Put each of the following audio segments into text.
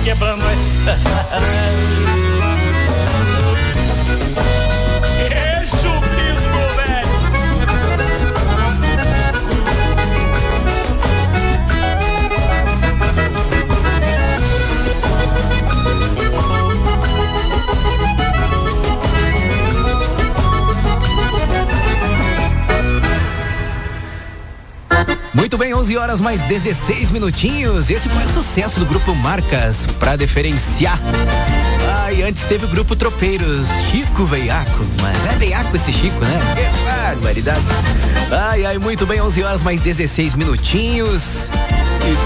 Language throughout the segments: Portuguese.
quebrando essa. Chupisco, velho. Muito bem, 11 horas mais 16 minutinhos. Esse foi o sucesso do grupo Marcas, pra diferenciar. E antes teve o grupo Tropeiros, Chico Veiaco. Mas é veiaco esse Chico, né? Que barbaridade. Muito bem, 11 horas mais 16 minutinhos.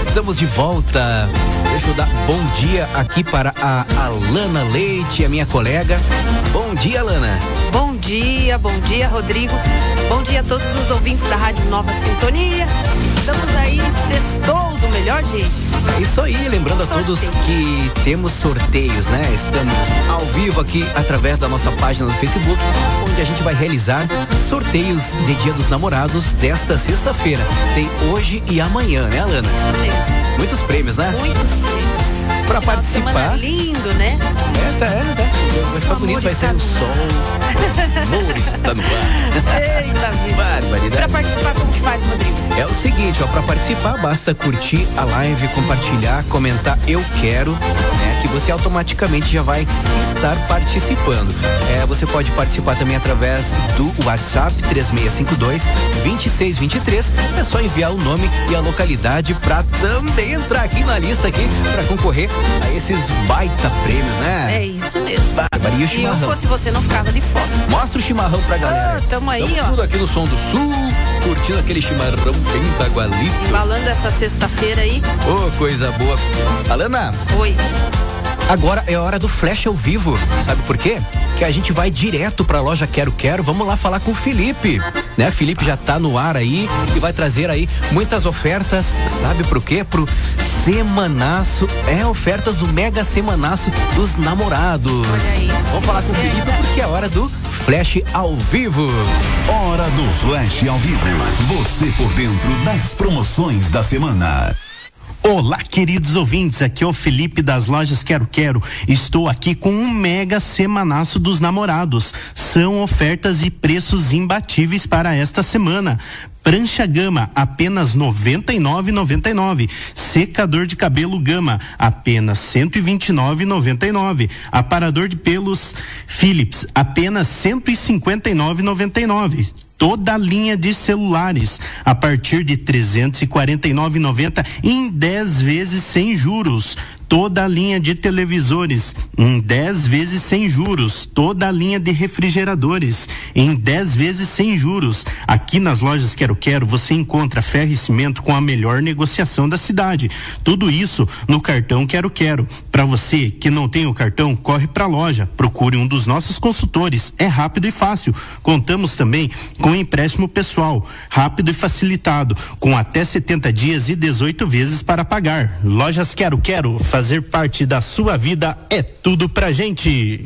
Estamos de volta. Deixa eu dar bom dia aqui para a Alana Leite, a minha colega. Bom dia, Alana. Bom dia, Rodrigo. Bom dia a todos os ouvintes da Rádio Nova Sintonia. Estamos aí, sextou do melhor jeito. É isso aí, lembrando a todos que temos sorteios, né? Estamos ao vivo aqui através da nossa página no Facebook, onde a gente vai realizar sorteios de Dia dos Namorados desta sexta-feira. Tem hoje e amanhã, né, Alana? Isso mesmo. Muitos prêmios, né? Muitos prêmios. Pra participar. Lindo, né? Tá. Vai ficar bonito, vai sair o sol. O amor está no ar. Eita vida. Barbaridade. Pra participar, como que faz, Rodrigo? É o seguinte, pra participar basta curtir a live, compartilhar, comentar eu quero, né? Que você automaticamente já vai estar participando. Você pode participar também através do WhatsApp 3652-2623. É só enviar o nome e a localidade pra também entrar aqui na lista aqui pra concorrer a esses baita prêmios, né? É isso mesmo. E o chimarrão. Se eu fosse você, não ficava de fora. Mostra o chimarrão pra galera. Tamo aí, ó. Tudo aqui no Som do Sul, curtindo aquele chimarrão bem bagualito. Embalando essa sexta-feira aí. Coisa boa. Alana. Oi. Agora é hora do Flash ao vivo. Sabe por quê? Que a gente vai direto pra loja Quero Quero. Vamos lá falar com o Felipe, né? Felipe já tá no ar aí e vai trazer aí muitas ofertas. Sabe pro quê? Pro semanaço. Ofertas do mega semanaço dos namorados. Olha isso. Vamos falar com o Felipe porque é hora do Flash ao vivo. Hora do Flash ao vivo. Você por dentro das promoções da semana. Olá, queridos ouvintes, aqui é o Felipe das lojas Quero Quero. Estou aqui com um mega semanaço dos namorados. São ofertas e preços imbatíveis para esta semana. Prancha Gama, apenas R$ 99,99. Secador de cabelo Gama, apenas R$ 129,99. Aparador de pelos Philips, apenas R$ 159,99. Toda a linha de celulares a partir de R$ 349,90 em 10 vezes sem juros. Toda a linha de televisores em 10 vezes sem juros. Toda a linha de refrigeradores em 10 vezes sem juros. Aqui nas lojas Quero Quero você encontra ferro e cimento com a melhor negociação da cidade. Tudo isso no cartão Quero Quero. Para você que não tem o cartão, corre para a loja. Procure um dos nossos consultores. É rápido e fácil. Contamos também com empréstimo pessoal, rápido e facilitado, com até 70 dias e 18 vezes para pagar. Lojas Quero Quero. Fazer parte da sua vida é tudo pra gente.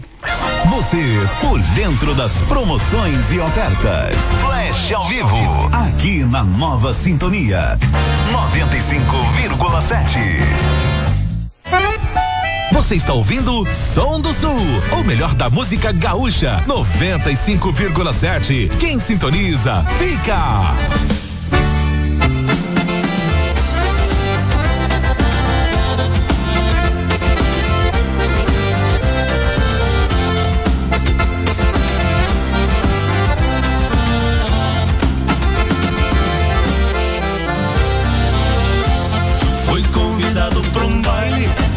Você por dentro das promoções e ofertas. Flash ao vivo. Aqui na Nova Sintonia 95,7. Você está ouvindo Som do Sul, o melhor da música gaúcha 95,7. Quem sintoniza, fica.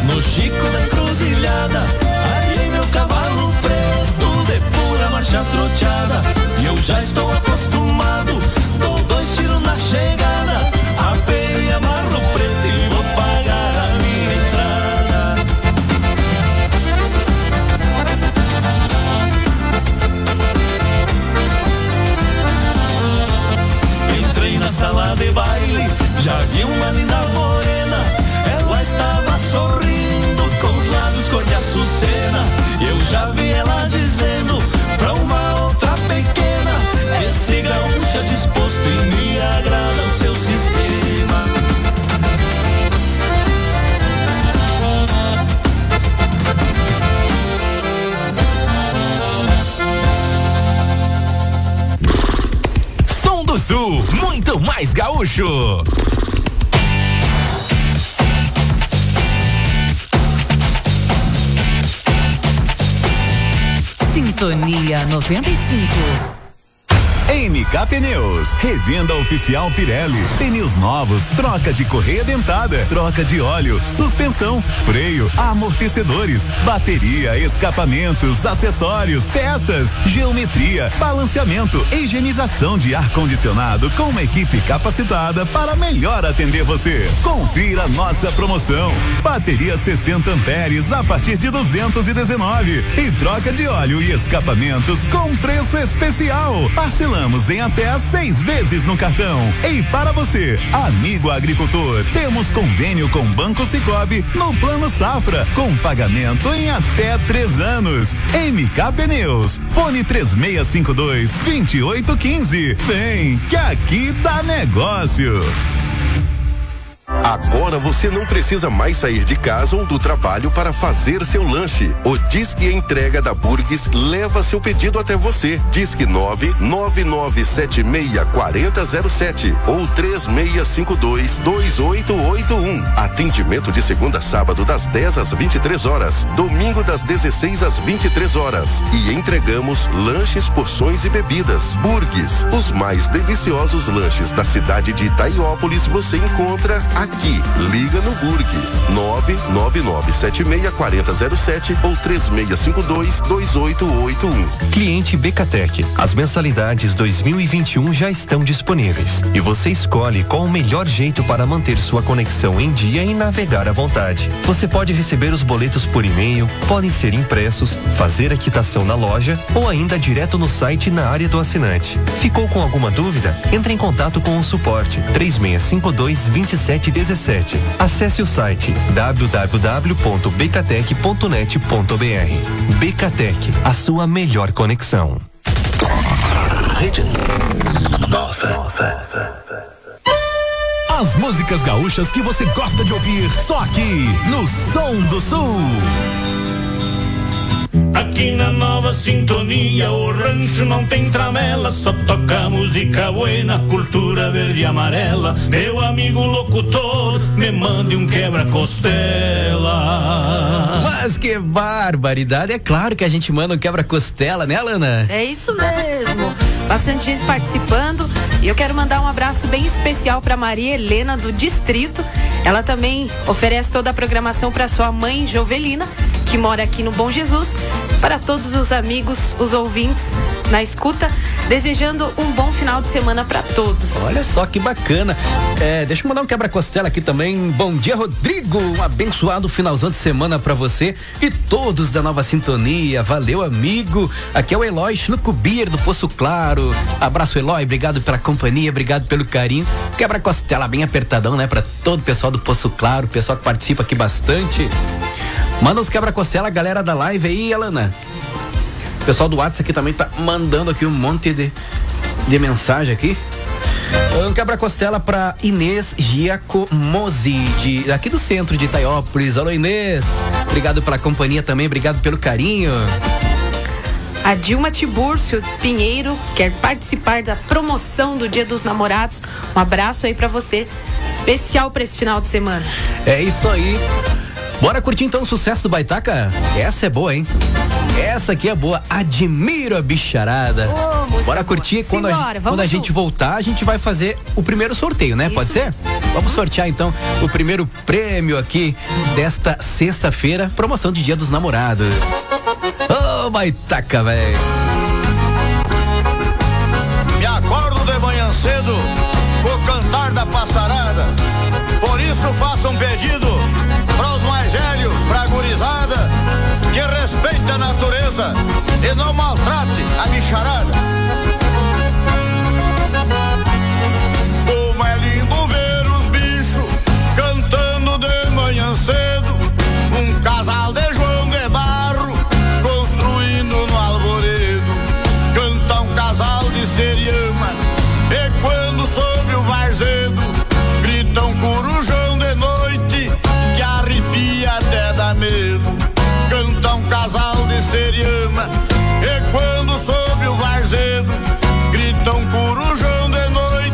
No Chico da Encruzilhada, aliei meu cavalo preto de pura marcha troteada. E eu já estou acostumado, dou 2 tiros Sul, muito mais gaúcho. Sintonia 95. MK Pneus, revenda oficial Pirelli, pneus novos, troca de correia dentada, troca de óleo, suspensão, freio, amortecedores, bateria, escapamentos, acessórios, peças, geometria, balanceamento, higienização de ar-condicionado com uma equipe capacitada para melhor atender você. Confira nossa promoção, bateria 60 amperes a partir de 219 e troca de óleo e escapamentos com preço especial. Parcelamos em até 6 vezes no cartão. E para você, amigo agricultor, temos convênio com Banco Sicoob no Plano Safra, com pagamento em até 3 anos. MK Pneus, fone 3652-2815. Vem, que aqui dá negócio. Agora você não precisa mais sair de casa ou do trabalho para fazer seu lanche. O Disque Entrega da Burgues leva seu pedido até você. Disque 999764007 ou 3652-2881. Atendimento de segunda a sábado das 10 às 23 horas, domingo das 16 às 23 horas. E entregamos lanches, porções e bebidas. Burgues, os mais deliciosos lanches da cidade de Itaiópolis você encontra aqui. Liga no Burgues 999764007 ou 3652-2881. Cliente BKTech, as mensalidades 2021 já estão disponíveis e você escolhe qual o melhor jeito para manter sua conexão em dia e navegar à vontade. Você pode receber os boletos por e-mail, podem ser impressos, fazer a quitação na loja ou ainda direto no site na área do assinante. Ficou com alguma dúvida? Entre em contato com o suporte 3652-2717. Acesse o site www.bktech.net.br. BKTech, a sua melhor conexão. Rede Nova. As músicas gaúchas que você gosta de ouvir, só aqui no Som do Sul. Aqui na Nova Sintonia o rancho não tem tramela, só toca música buena, cultura verde e amarela. Meu amigo locutor, me mande um quebra-costela. Mas que barbaridade, é claro que a gente manda um quebra-costela, né, Alana? É isso mesmo, bastante gente participando e eu quero mandar um abraço bem especial para Maria Helena do Distrito. Ela também oferece toda a programação para sua mãe Jovelina, que mora aqui no Bom Jesus, para todos os amigos, os ouvintes na escuta, desejando um bom final de semana para todos. Olha só que bacana. Deixa eu mandar um quebra-costela aqui também. Bom dia, Rodrigo. Um abençoado finalzão de semana para você e todos da Nova Sintonia. Valeu, amigo. Aqui é o Eloy Schluckubier do Poço Claro. Abraço, Eloy. Obrigado pela companhia, obrigado pelo carinho. Quebra-costela bem apertadão, né? Para todo o pessoal do Poço Claro, o pessoal que participa aqui bastante. Manda os quebra-costela, galera da live aí, Alana. O pessoal do WhatsApp aqui também tá mandando aqui um monte de mensagem aqui. Um quebra-costela pra Inês Giacomosi, aqui do centro de Itaiópolis. Alô, Inês. Obrigado pela companhia também, obrigado pelo carinho. A Dilma Tibúrcio Pinheiro quer participar da promoção do Dia dos Namorados. Um abraço aí pra você, especial pra esse final de semana. É isso aí. Bora curtir então o sucesso do Baitaca? Essa é boa, hein? Essa aqui é boa. Admiro a bicharada. Bora curtir. Quando a gente voltar, a gente vai fazer o primeiro sorteio, né? Isso. Pode ser? Vamos sortear então o primeiro prêmio aqui desta sexta-feira, promoção de Dia dos Namorados. Ô, Baitaca, velho. Me acordo de manhã cedo com o cantar da passarada. Por isso faço um pedido para os mais velhos, pra gurizada, que respeite a natureza e não maltrate a bicharada. Como é lindo ver os bichos cantando de manhã cedo, um casal de João de Barro construindo no alvoredo. Canta um casal de seriama e quando sobe o varzedo grita um corujão de noite que arrepia até dá medo. Canta um casal de seriama e quando sobe o varzedo grita um corujão de noite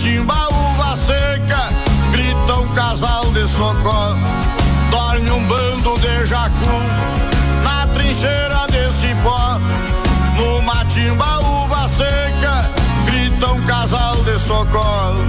matimba, uva seca, grita um casal de socorro. Dorme um bando de jacu na trincheira de cipó. No matimba, uva seca, grita um casal de socorro.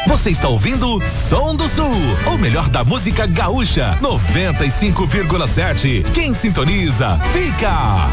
Você está ouvindo Som do Sul, o melhor da música gaúcha, 95,7. Quem sintoniza, fica!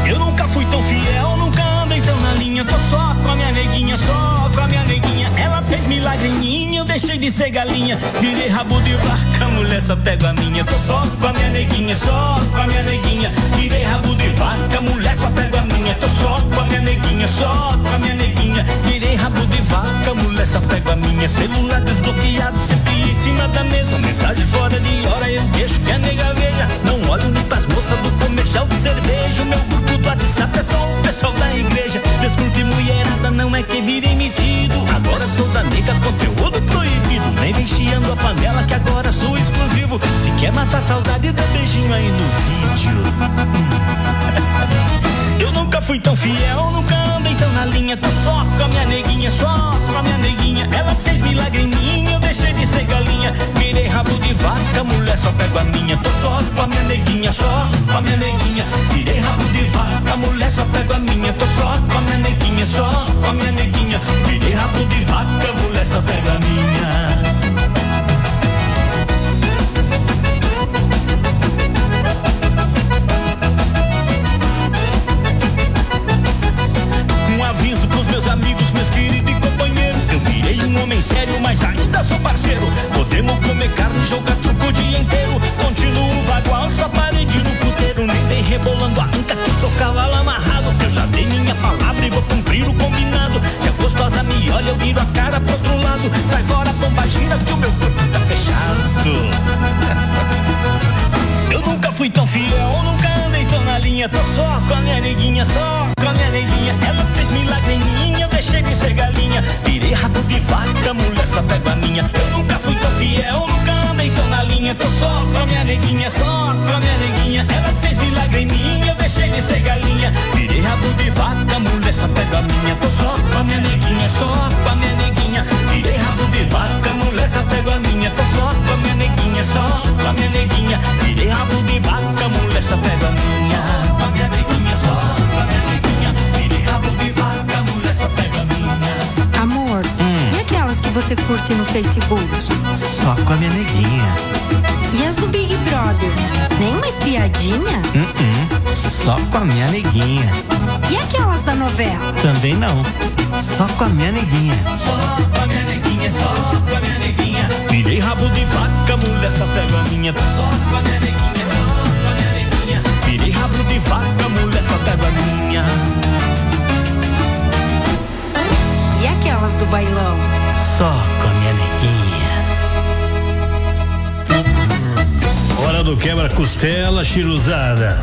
Eu nunca fui tão fiel, nunca andei tão na linha. Tô só com a minha neguinha, só com a minha neguinha. Ela fez milagre em mim, eu deixei de ser galinha. Virei rabo de vaca, mulher só pega a minha. Tô só com a minha neguinha, só com a minha neguinha. Virei rabo de vaca, mulher só pega a minha. Tô só com a minha neguinha, só com a minha neguinha. Virei rabo de vaca, mulher só pega a minha. Celular desbloqueado, sempre em cima da mesa. Mensagem fora de hora, eu deixo que a nega veja. Não olho nem pras moças do comercial de cerveja. Meu grupo do WhatsApp é só o pessoal da igreja. Desculpe, mulherada, não é que virei metido. Agora sou da nega, conteúdo proibido. Nem vem chiando a panela que agora sou exclusivo. Se quer matar saudade, dá beijinho aí no vídeo. Eu nunca fui tão fiel, nunca andei tão na linha. Tô só com a minha neguinha, só com a minha neguinha. Ela fez milagre em mim, eu deixei de ser galinha. Virei rabo de vaca, mulher só pego a minha. Tô só com a minha neguinha, só com a minha neguinha. Virei rabo de vaca, mulher só pego a minha. Tô só com a minha neguinha, só com a minha neguinha. Virei rabo de vaca, mulher só pego a minha. Aviso pros meus amigos, meus queridos e companheiros. Eu virei um homem sério, mas ainda sou parceiro. Podemos comer carne, jogar truco o dia inteiro. Continuo vagual, só parede no puteiro. Nem vem rebolando a anca que sou cavalo amarrado. Eu já dei minha palavra e vou cumprir o combinado. Se a gostosa me olha, eu viro a cara pro outro lado. Sai fora, pomba gira, que o meu corpo tá fechado. Eu nunca fui tão fiel, nunca andei tão na linha. Tô só com a minha neguinha, só com a minha neguinha. Ela fez milagre em mim, eu deixei de ser galinha. Virei rabo de vaca, mulher só pega a minha. Eu nunca fui tão fiel, nunca andei tão na linha. Tô só com a minha neguinha, só com a minha neguinha. Ela fez milagre em mim, eu deixei de ser galinha. Virei rabo de vaca, mulher só pega a minha. Tô só com a minha neguinha, só com a minha neguinha. Virei rabo de vaca, mulher só pega a minha. Tô só com a minha neguinha, só com a minha neguinha. Virei rabo de vaca, mulher só pega a minha. Com a minha neguinha, só com a minha neguinha. Virei rabo de vaca, mulher só pega a minha. Amor, e aquelas que você curte no Facebook? Só com a minha neguinha. E as do Big Brother? Nem uma espiadinha? Só com a minha neguinha. E aquelas da novela? Também não. Só com a minha neguinha. Só com a minha neguinha, só com a minha neguinha. Virei rabo de vaca, mulher só pega a minha. Só com a minha neguinha, só com a minha neguinha. Virei rabo de vaca, mulher só pega a minha. E aquelas do bailão? Só com a minha neguinha. Hora do quebra-costela, chiruzada.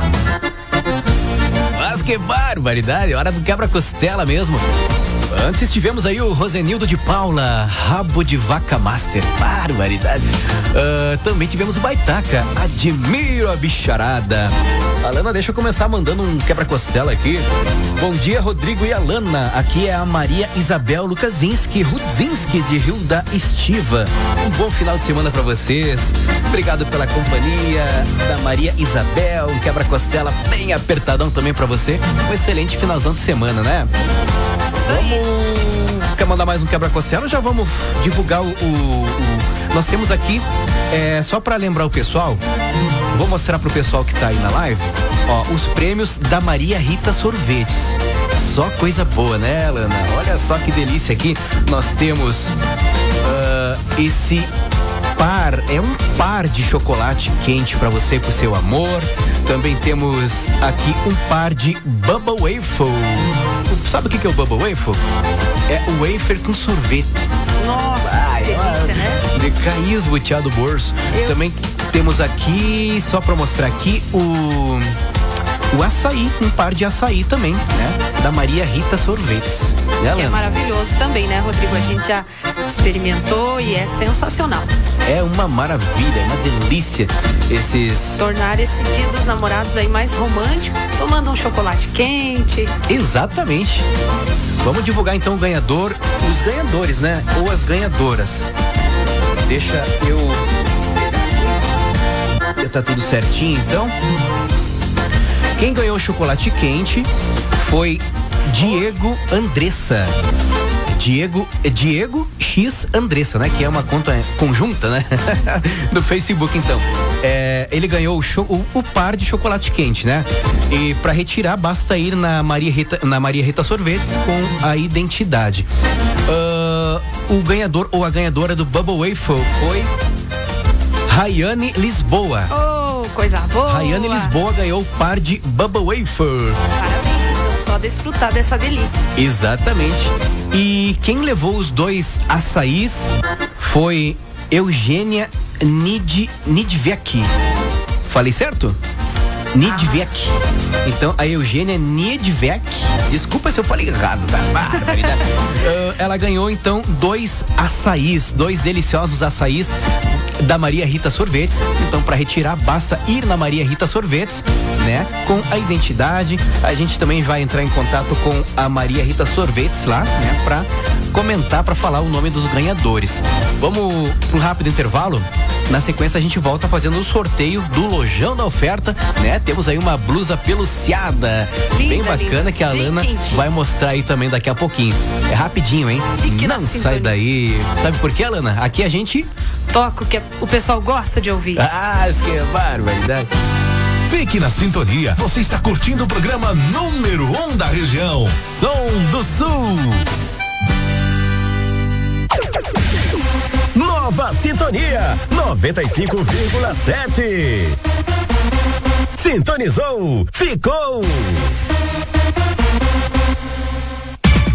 Mas que barbaridade, hora do quebra-costela mesmo. Antes tivemos aí o Rosenildo de Paula, rabo de vaca master, barbaridade. Também tivemos o Baitaca, admiro a bicharada. Alana, deixa eu começar mandando um quebra-costela aqui. Bom dia, Rodrigo e Alana. Aqui é a Maria Isabel Lukasinski, Rudzinski, de Rio da Estiva. Um bom final de semana pra vocês. Obrigado pela companhia da Maria Isabel. Um quebra-costela bem apertadão também pra você. Um excelente finalzão de semana, né? Quer mandar mais um quebra-costela ou já vamos divulgar nós temos aqui, só pra lembrar o pessoal, vou mostrar pro pessoal que tá aí na live, ó, os prêmios da Maria Rita Sorvetes. Só coisa boa, né, Lana? Olha só que delícia aqui. Nós temos esse par, é um par de chocolate quente pra você e pro seu amor. Também temos aqui um par de Bubble Waffle. Sabe o que é o Bubble Waffle? É o wafer com sorvete. Nossa, que delícia, né? Raiz Butiá do Borso. Também temos aqui, só pra mostrar aqui, o açaí, um par de açaí também, né? Da Maria Rita Sorvetes. Que é maravilhoso também, né, Rodrigo? A gente já experimentou e é sensacional. É uma maravilha, é uma delícia tornar esse dia dos namorados aí mais romântico, tomando um chocolate quente. Exatamente. Vamos divulgar então os ganhadores, né? Ou as ganhadoras. Deixa eu... Já tá tudo certinho, então. Quem ganhou o chocolate quente foi Diego Andressa. Diego X Andressa, né? Que é uma conta conjunta, né? Do Facebook, então. Ele ganhou o par de chocolate quente, né? E para retirar, basta ir na Maria Rita Sorvetes com a identidade. O ganhador ou a ganhadora do Bubble Waffle foi Rayane Lisboa. Oh, coisa boa! Rayane Lisboa ganhou o par de Bubble Waffle. Parabéns, então, só desfrutar dessa delícia. Exatamente. E quem levou os 2 açaís foi Eugênia Nidvec. Falei certo? Nidvec. Então, a Eugênia Nidvec, desculpa se eu falei errado, tá? Ela ganhou, então, 2 açaís, 2 deliciosos açaís da Maria Rita Sorvetes. Então, para retirar, basta ir na Maria Rita Sorvetes, né? Com a identidade. A gente também vai entrar em contato com a Maria Rita Sorvetes lá, né? Para comentar, para falar o nome dos ganhadores. Vamos para um rápido intervalo. Na sequência a gente volta fazendo o sorteio do Lojão da Oferta, né? Temos aí uma blusa peluciada, linda, bem bacana, linda, que a Alana vai mostrar aí também daqui a pouquinho. É rapidinho, hein? Não sai daí. Sabe por quê, Alana? Aqui a gente toca o que o pessoal gosta de ouvir. Ah, isso que é barbaridade. Fique na sintonia. Você está curtindo o programa número 1 da região, Som do Sul. Nova Sintonia 95,7. Sintonizou, ficou.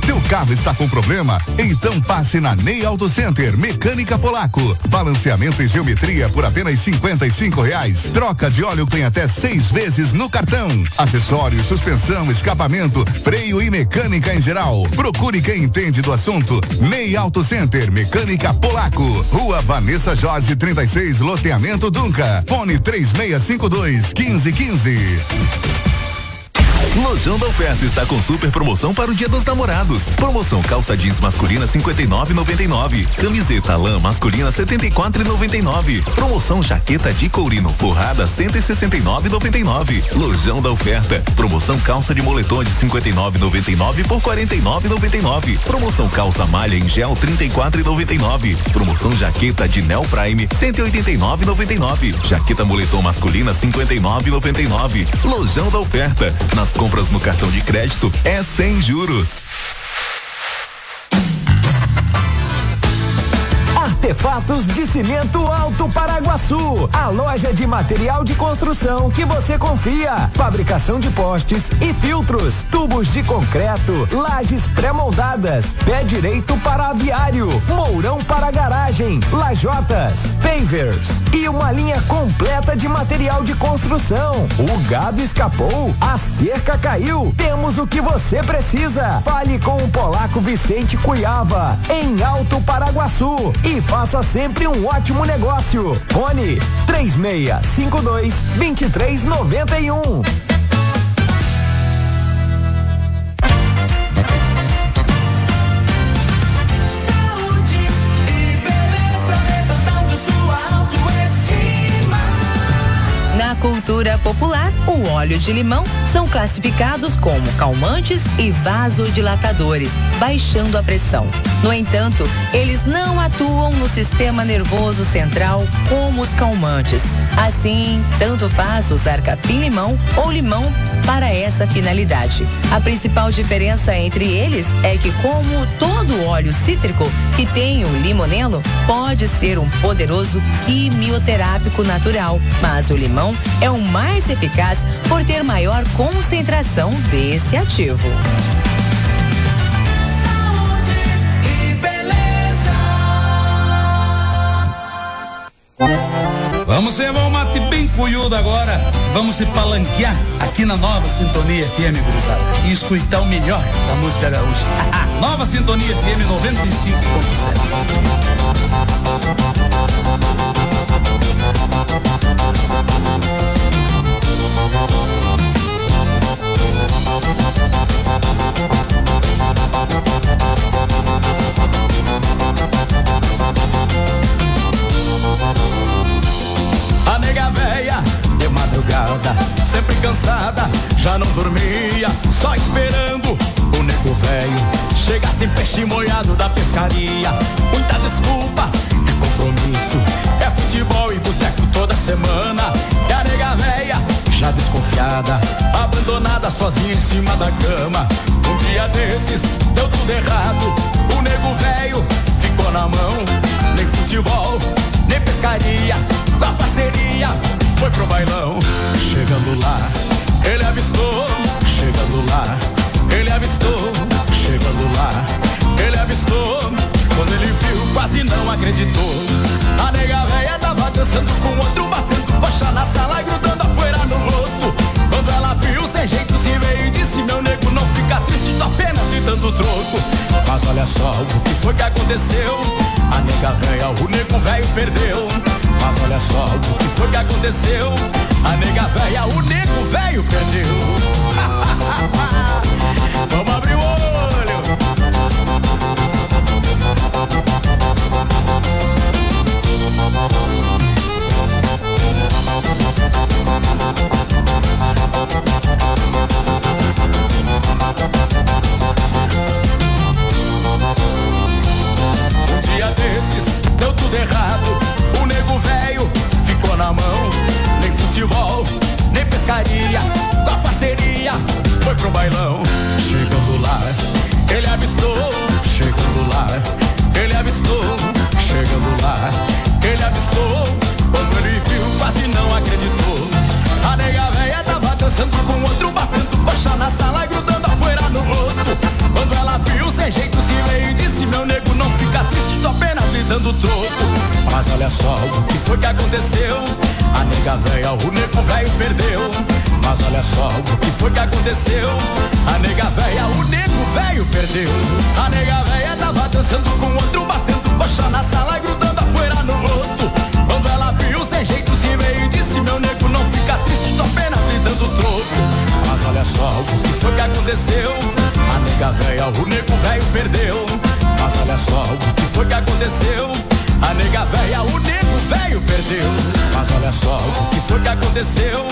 Seu carro está com problema? Então passe na Ney Auto Center Mecânica Polaco. Balanceamento e geometria por apenas R$55. Troca de óleo tem até 6 vezes no cartão. Acessórios, suspensão, escapamento, freio e mecânica em geral. Procure quem entende do assunto. Ney Auto Center Mecânica Polaco. Rua Vanessa Jorge 36, loteamento Dunca. Fone 3652-1515. Lojão da Oferta está com super promoção para o Dia dos Namorados. Promoção calça jeans masculina R$59,99. Camiseta lã masculina R$74,99. Promoção jaqueta de courino forrada R$169,99. Lojão da Oferta. Promoção calça de moletom de R$59,99 por R$49,99. Promoção calça malha em gel R$34,99. Promoção jaqueta de Neo Prime R$189,99. Jaqueta moletom masculina R$59,99. Lojão da Oferta. Nas compras no cartão de crédito é sem juros. Artefatos de Cimento Alto Paraguaçu, a loja de material de construção que você confia. Fabricação de postes e filtros, tubos de concreto, lajes pré-moldadas, pé direito para aviário, mourão para garagem, lajotas, pavers e uma linha completa de material de construção. O gado escapou, a cerca caiu, temos o que você precisa. Fale com o polaco Vicente Cuiava, em Alto Paraguaçu, e faça sempre um ótimo negócio. Fone 3652-2391. Na cultura popular, o óleo de limão são classificados como calmantes e vasodilatadores, baixando a pressão. No entanto, eles não atuam no sistema nervoso central como os calmantes. Assim, tanto faz usar capim-limão ou limão para essa finalidade. A principal diferença entre eles é que, como todo óleo cítrico que tem o limoneno, pode ser um poderoso quimioterápico natural, mas o limão é o mais eficaz por ter maior concentração desse ativo. Vamos levar um mate bem cunhudo agora. Vamos se palanquear aqui na Nova Sintonia FM, gurizada, e escutar o melhor da música gaúcha. Nova Sintonia FM 95.7. A nega véia, de madrugada, sempre cansada, já não dormia, só esperando o nego velho chegar sem peixe molhado da pescaria. Muita desculpa e compromisso, é futebol e boteco toda semana. E a nega véia, já desconfiada, abandonada sozinha em cima da cama. Um dia desses, deu tudo errado, o nego velho ficou na mão. Nem futebol, nem pescaria, a parceria foi pro bailão. Chegando lá, ele avistou. Chegando lá, ele avistou. Chegando lá, ele avistou. Quando ele viu, quase não acreditou. A nega véia tava dançando com outro, batendo coxa na sala, grudando a poeira no rosto. Quando ela viu, sem jeito se veio e disse: meu nego, não fica triste, tô apenas te dando troco. Mas olha só o que foi que aconteceu. A nega véia, o nego velho perdeu. Mas olha só o que foi que aconteceu. A nega véia, o nego velho perdeu. Vamos abrir o olho. Um dia desses, deu tudo errado. O nego velho ficou na mão. Nem futebol, nem pescaria, com a parceria foi pro bailão. Chegando lá, ele avistou. Chegando lá, ele avistou. Chegando lá, ele avistou. Quando ele viu, quase não acreditou. A nega véia tava dançando com outro, batendo coxa na sala, grudando a poeira no rosto. Quando ela viu, sem jeito se veio e disse: meu nego, não fica triste, tô apenas lhe dando troco. Mas olha só o que foi que aconteceu. A nega véia, o nego velho perdeu. Mas olha só o que foi que aconteceu. A nega véia, o nego velho perdeu. A nega véia tava dançando com outro, batendo coxa na sala, grudando a poeira no rosto. Quando ela viu, sem jeito se veio e disse: meu nego, não fica triste, tô apenas lhe dando troco. Mas olha só o que foi que aconteceu. A nega véia, o nego velho perdeu. Mas olha só o que foi que aconteceu. A nega véia, o nego velho perdeu. Mas olha só o que foi que aconteceu.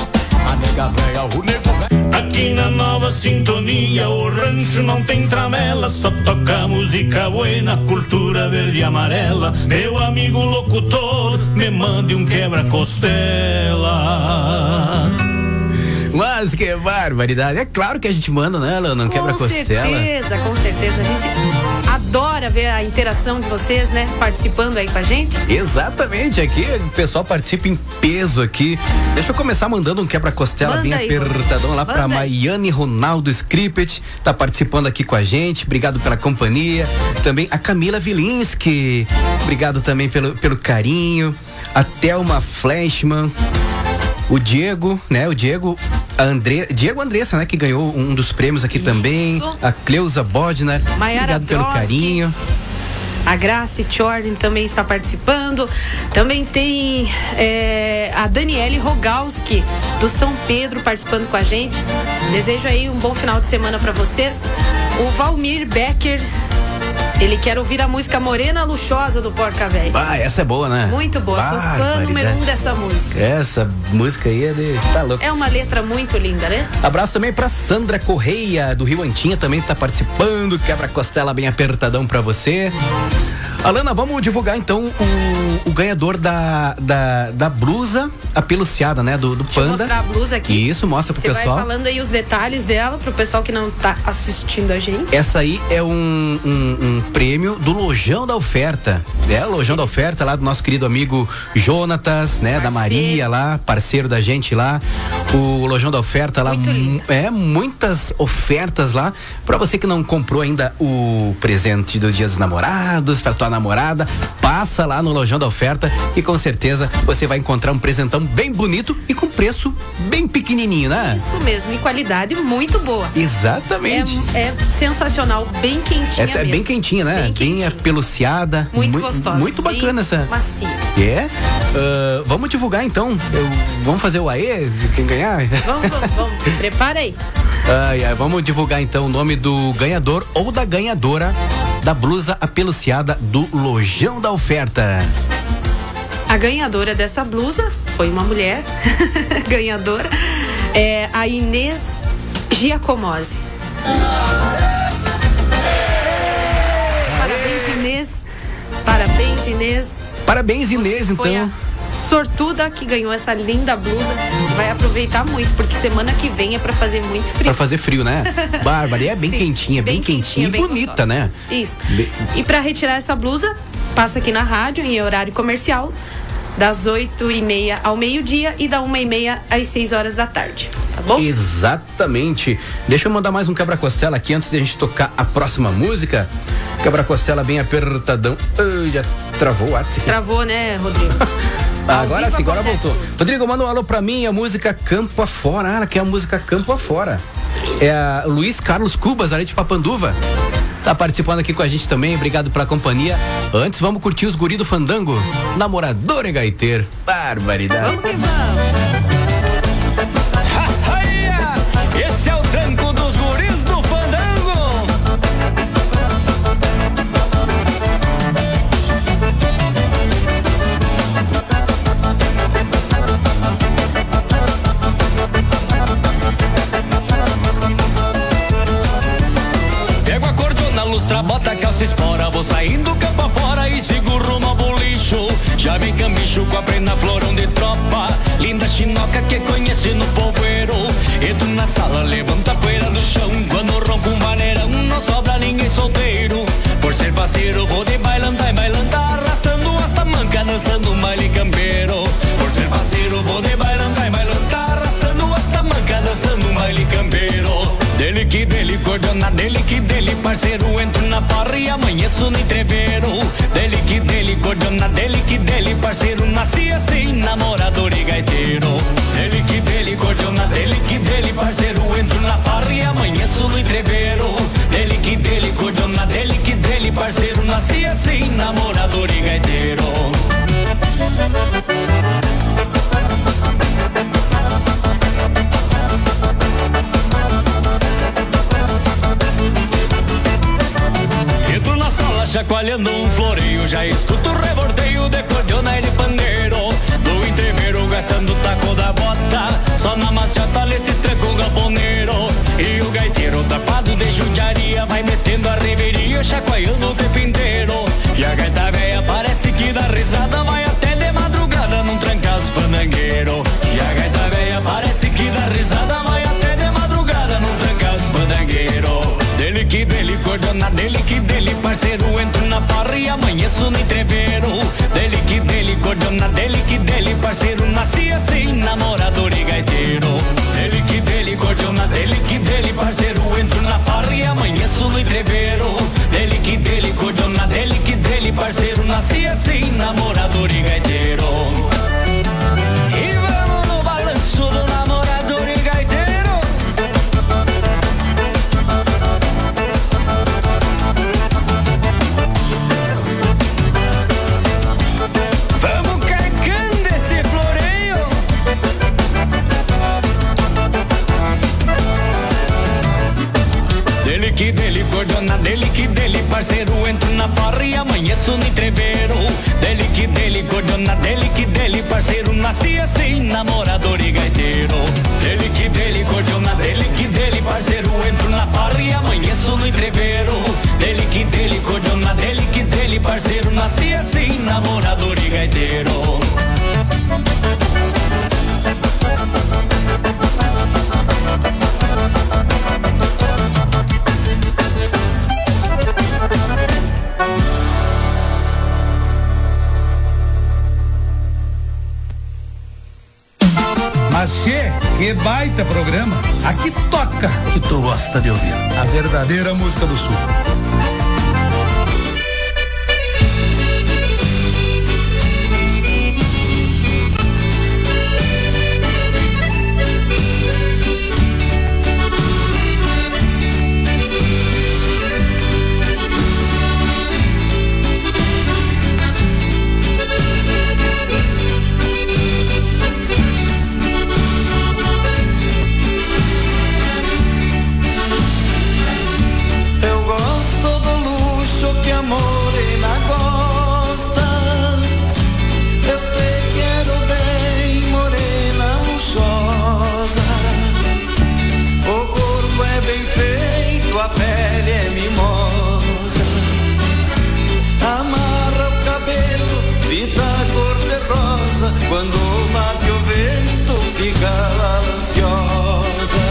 A nega véia, o nego velho. Aqui na Nova Sintonia o rancho não tem tramela, só toca música buena, cultura verde e amarela. Meu amigo locutor, me mande um quebra-costela. Mas que barbaridade. É claro que a gente manda, né, Lana? Quebra-costela. Com certeza. A gente adora ver a interação de vocês, né? Participando aí com a gente. Exatamente. Aqui o pessoal participa em peso aqui. Deixa eu começar mandando um quebra-costela bem apertadão lá pra Maiane Ronaldo Scripet. Tá participando aqui com a gente. Obrigado pela companhia. Também a Camila Vilinski. Obrigado também pelo carinho. A Thelma Flashman. O Diego, né? Diego Andressa, né? Que ganhou um dos prêmios aqui. Isso. Também. A Cleusa Bodnar. Maiara Obrigado pelo carinho. A Grace Jordan também está participando. Também tem a Daniele Rogalski, do São Pedro, participando com a gente. Desejo aí um bom final de semana para vocês. O Valmir Becker, ele quer ouvir a música Morena Luxosa do Porca Véia. Ah, essa é boa, né? Muito boa, sou fã número 1 dessa música. Essa música aí tá louco. É uma letra muito linda, né? Abraço também pra Sandra Correia, do Rio Antinha, também está participando. Quebra-costela bem apertadão pra você. Alana, vamos divulgar então o ganhador da blusa apeluciada, né? Do Deixa Panda. Eu mostrar a blusa aqui. Isso, mostra pro pessoal. Você vai falando aí os detalhes dela pro pessoal que não tá assistindo a gente. Essa aí é um prêmio do Lojão da Oferta. É o Lojão da Oferta lá do nosso querido amigo Jonatas, né? Parceiro. Da Maria lá, parceiro da gente lá. O Lojão da Oferta lá. Muitas ofertas lá. Pra você que não comprou ainda o presente do Dia dos Namorados, pra tua tua namorada, passa lá no Lojão da Oferta e com certeza você vai encontrar um presentão bem bonito e com preço bem pequenininho, né? Isso mesmo, e qualidade muito boa. Exatamente. É sensacional, bem quentinha mesmo. É bem quentinha, né? Bem apeluciada. Muito gostosa. Muito bacana essa. Macia. Vamos divulgar então. Vamos fazer o AE? Quem ganhar? Vamos. Prepara aí. Vamos divulgar então o nome do ganhador ou da ganhadora da blusa apeluciada do Lojão da Oferta. A ganhadora dessa blusa foi uma mulher ganhadora, é a Inês Giacomozzi. Parabéns, Inês. Parabéns, Inês, foi então. A sortuda que ganhou essa linda blusa. Vai aproveitar muito, porque semana que vem é pra fazer muito frio. Pra fazer frio, né? Bárbara, e é bem Sim, quentinha e bem bonita, gostosa. né? Isso. E pra retirar essa blusa, passa aqui na rádio, em horário comercial, das 8h30 ao meio-dia e da 1h30 às 6 horas da tarde. Tá bom? Exatamente. Deixa eu mandar mais um quebra-costela aqui antes de a gente tocar a próxima música. Quebra-costela bem apertadão. Já travou o ar. Travou, né, Rodrigo? Agora sim, agora voltou. Rodrigo, manda um alô pra mim, a música Campo Afora. Ela quer a música Campo Afora. É a Luiz Carlos Cubas, ali de Papanduva. Tá participando aqui com a gente também, obrigado pela companhia. Antes, vamos curtir os guri do Fandango. Namorador e gaiteiro. Barbaridade. Vamos que vamos. Esse é o tranco dos guris do Fandango. Pego a cordona, lustra, bota, calça, espora. Vou saindo campo afora e sigo rumo ao bolicho. Já vem cambicho com a prenda florão de tropa. Linda chinoca que conhece no povoeiro. Entro na sala, levanta a poeira do chão. Quando ronco um maneirão, não sobra ninguém solteiro. Por ser parceiro, vou de bailanta e bailanta, arrastando as tamancas, dançando um baile campeiro. Por ser parceiro, vou de bailanta e bailanta, arrastando as tamancas, dançando um baile campeiro. Dele que dele, cordona, dele que dele, parceiro, entro na farra e amanheço no entreveiro. Dele que dele, cordona, dele que dele, parceiro, nasci assim, namorador e gaiteiro. Dele que dele, cordona, dele que dele, parceiro, entro na farra e amanheço no entreveiro. Dele que dele, cordona, dele que dele, parceiro, nasci assim, namorador e gaiteiro. Entro na sala chacoalhando um floreio, já escuto o rebordeio de cordona e de pandeiro. Do entreveiro gastando o taco da bota, só na maciota nesse tranco galponeiro. E o gaiteiro tapado de judiaria vai metendo a riveria, chacoalhando o tempo inteiro. E a gaita véia parece que dá risada, vai até de madrugada num trancaço fandangueiro. E a gaita véia parece que dá risada, vai até de madrugada num trancaço fandangueiro. Dele que dele, cordona, dele que dele, parceiro, entro na farra e amanheço no entreveiro. Dele que dele, cordona, dele que dele, parceiro, nasci assim, namorador e gaiteiro. Dele que dele, cordona, dele que dele, parceiro, entro na farra e amanheço no entreveiro. Dele que dele, cordona, dele que dele, parceiro, nasci assim, namorador e gaiteiro. E vamos no balanço do namorador e gaiteiro. Vamos carcando esse floreio. Dele que dele, cordona, dele que dele, parceiro, entro na farra e amanheço no entreveiro. Dele que dele, cordona, dele que dele, parceiro, nasci assim, namorador e gaiteiro. Dele que dele, cordona, dele que dele, parceiro, entro na farra e amanheço no entreveiro. Dele que dele, cordona, dele que dele, parceiro, nasci assim, namorador e gaiteiro. Mas que baita programa. Aqui toca o que tu gosta de ouvir. A verdadeira música do Sul. quando bate o vento fica ansiosa.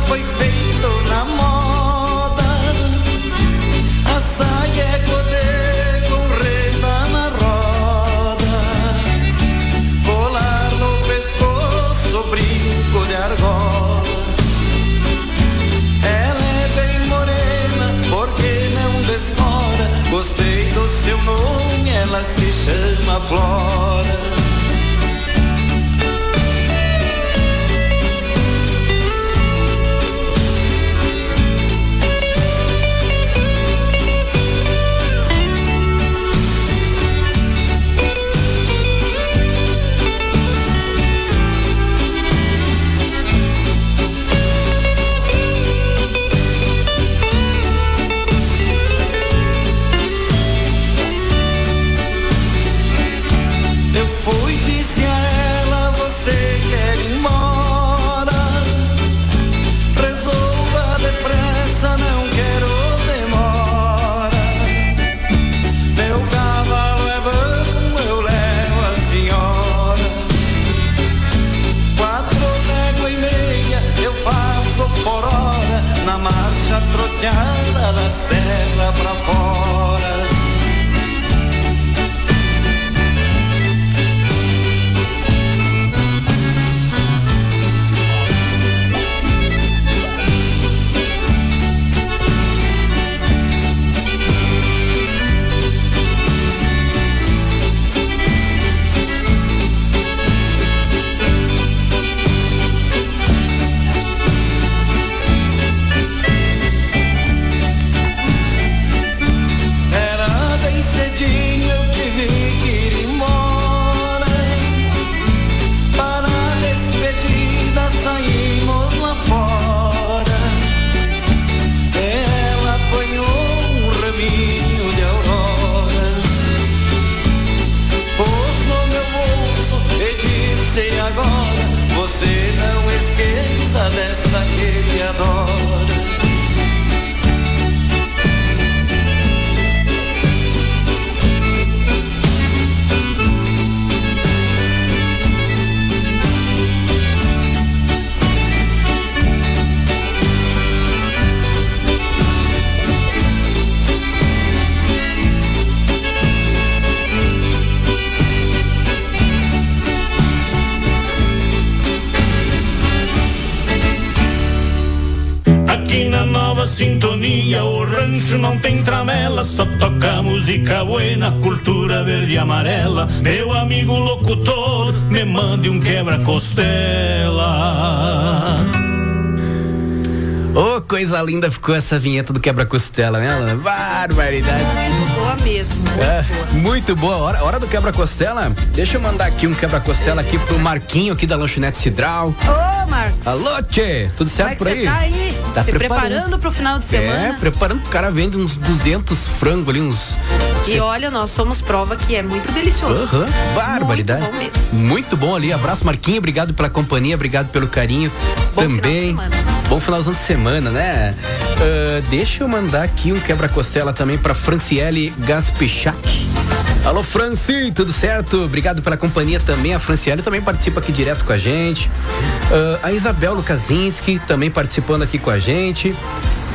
Foi feito na moda, a saia é godê com renda na roda, colar no pescoço, brinco de argola. Ela é bem morena, porque não desfora, gostei do seu nome, ela se chama Flora. Troteada da serra pra fora. Você não esqueça desta que ele adora. Aqui na nova sintonia o rancho não tem tramela, só toca música buena, cultura verde e amarela. Meu amigo locutor, me mande um quebra-costela. Ô, coisa linda ficou essa vinheta do quebra-costela, né, Alana? Barbaridade. Muito boa mesmo, muito boa. Hora do quebra-costela. Deixa eu mandar aqui um quebra-costela aqui pro Marquinho aqui da Lanchonete Cidral. Ô, Marcos. Alô, tchê. Tudo certo por aí? Você tá aí? Tá se preparando pro final de semana? Preparando. O cara vende uns 200 frangos ali, uns... E olha, nós somos prova que é muito delicioso. Barbaridade. Muito bom mesmo. Muito bom ali. Abraço, Marquinho. Obrigado pela companhia, obrigado pelo carinho. Bom também. Final de semana. Bom finalzão de semana, né? Deixa eu mandar aqui um quebra-costela também pra Franciele Gaspichak. Alô, Franci, tudo certo? Obrigado pela companhia também. A Franciele também participa aqui direto com a gente. A Isabel Lukasinski também participando aqui com a gente.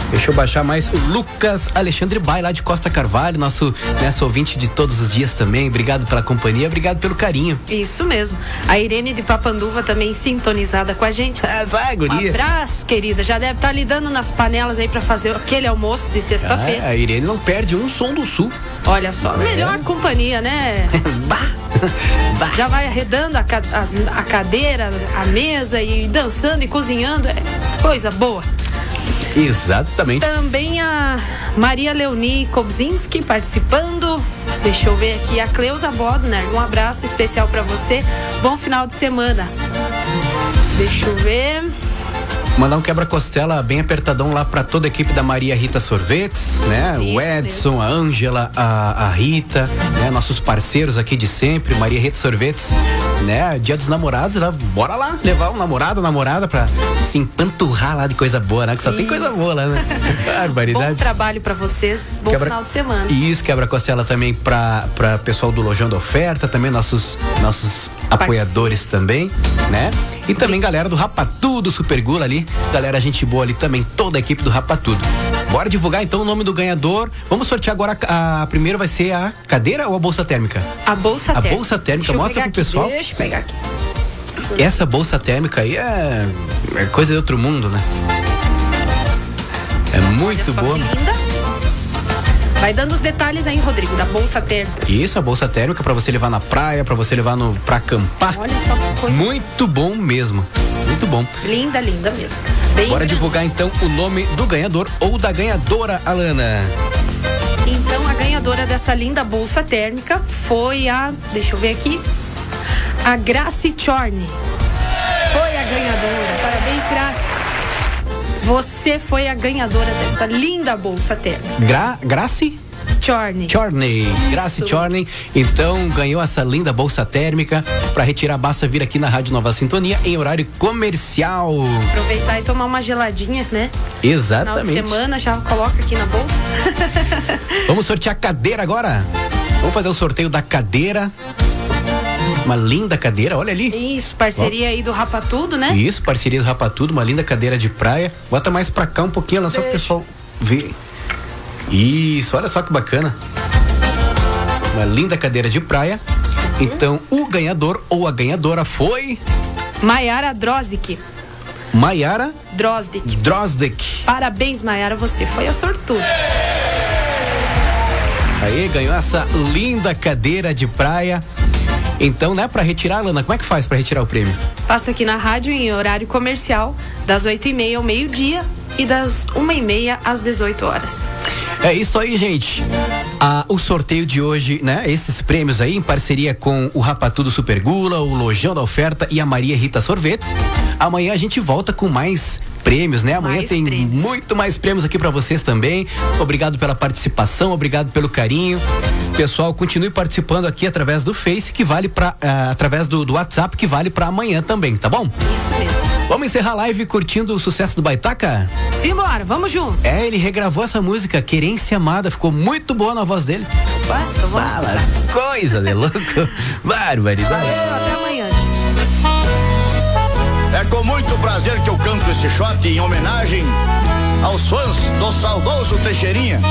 Deixa eu baixar mais o Lucas Alexandre Bai, lá de Costa Carvalho, nosso ouvinte de todos os dias também. Obrigado pela companhia, obrigado pelo carinho. Isso mesmo. A Irene de Papanduva também sintonizada com a gente. Vai, guria. Um abraço, querida. Já deve estar lidando nas panelas aí pra fazer aquele almoço de sexta-feira. A Irene não perde um som do sul. Olha só, melhor companhia, né? Já vai arredando a cadeira, a mesa e dançando e cozinhando. É coisa boa. Exatamente. Também a Maria Leoni Kobzinski participando. Deixa eu ver aqui, a Cleusa Bodner, um abraço especial para você. Bom final de semana. Deixa eu ver. Mandar um quebra-costela bem apertadão lá pra toda a equipe da Maria Rita Sorvetes, né? Isso, o Edson, mesmo. A Ângela, a Rita, né? Nossos parceiros aqui de sempre, Maria Rita Sorvetes, né? Dia dos Namorados, lá, bora lá levar um namorado, namorada pra se empanturrar lá de coisa boa, né? Que só tem coisa boa lá, né? Barbaridade. Bom trabalho pra vocês, bom final de semana. Isso, quebra-costela também pra pessoal do Lojão da Oferta, também nossos apoiadores também, né? E também galera do Rapatudo Super Gula ali, galera gente boa ali também, toda a equipe do Rapatudo. Bora divulgar então o nome do ganhador. Vamos sortear agora, a primeira vai ser a cadeira ou a bolsa térmica? A bolsa térmica. A bolsa térmica, mostra pro pessoal. Deixa eu pegar aqui. Essa bolsa térmica aí é coisa de outro mundo, né? É muito boa. Que linda. Vai dando os detalhes aí, Rodrigo, da bolsa térmica. Isso, a bolsa térmica pra você levar na praia, pra você levar pra acampar. Olha só que coisa. Muito bom mesmo. Muito bom. Linda, linda mesmo. Bem Bora grande. divulgar então o nome do ganhador ou da ganhadora, Alana. Então a ganhadora dessa linda bolsa térmica foi deixa eu ver aqui, a Grace Chorne. Foi a ganhadora. Parabéns, Grace. Você foi a ganhadora dessa linda bolsa térmica. Grace? Chorne. Grace Chorne. Então ganhou essa linda bolsa térmica. Pra retirar, basta vir aqui na Rádio Nova Sintonia em horário comercial. Aproveitar e tomar uma geladinha, né? Exatamente. Final de semana, já coloca aqui na bolsa. Vamos sortear a cadeira agora? Vamos fazer o sorteio da cadeira. Uma linda cadeira, olha ali. Isso, parceria aí do Rapatudo, né? Isso, parceria do Rapatudo, uma linda cadeira de praia. Bota mais pra cá um pouquinho, lá só pro pessoal ver. Isso, olha só que bacana. Uma linda cadeira de praia. Então, o ganhador ou a ganhadora foi... Maiara Drozdik. Maiara Drozdik. Parabéns, Maiara, você foi a sortuda. Aí, ganhou essa linda cadeira de praia. Então, né, pra retirar, Lana, como é que faz pra retirar o prêmio? Passa aqui na rádio em horário comercial, das 8h30 ao meio-dia e das 1h30 às 18 horas. É isso aí, gente. O sorteio de hoje, né? Esses prêmios aí em parceria com o Rapatudo Super Gula, o Lojão da Oferta e a Maria Rita Sorvetes. Amanhã a gente volta com mais prêmios, né? Amanhã tem muito mais prêmios aqui pra vocês também. Obrigado pela participação, obrigado pelo carinho. Pessoal, continue participando aqui através do Face, que vale através do WhatsApp, que vale pra amanhã também, tá bom? Isso mesmo. Vamos encerrar a live curtindo o sucesso do Baitaca? Simbora, vamos junto. Ele regravou essa música, Querência Amada, ficou muito boa na voz dele. Fala, coisa de louco. Barbaridade. Valeu, até amanhã. É com muito prazer que eu canto esse shot em homenagem aos fãs do saudoso Teixeirinha.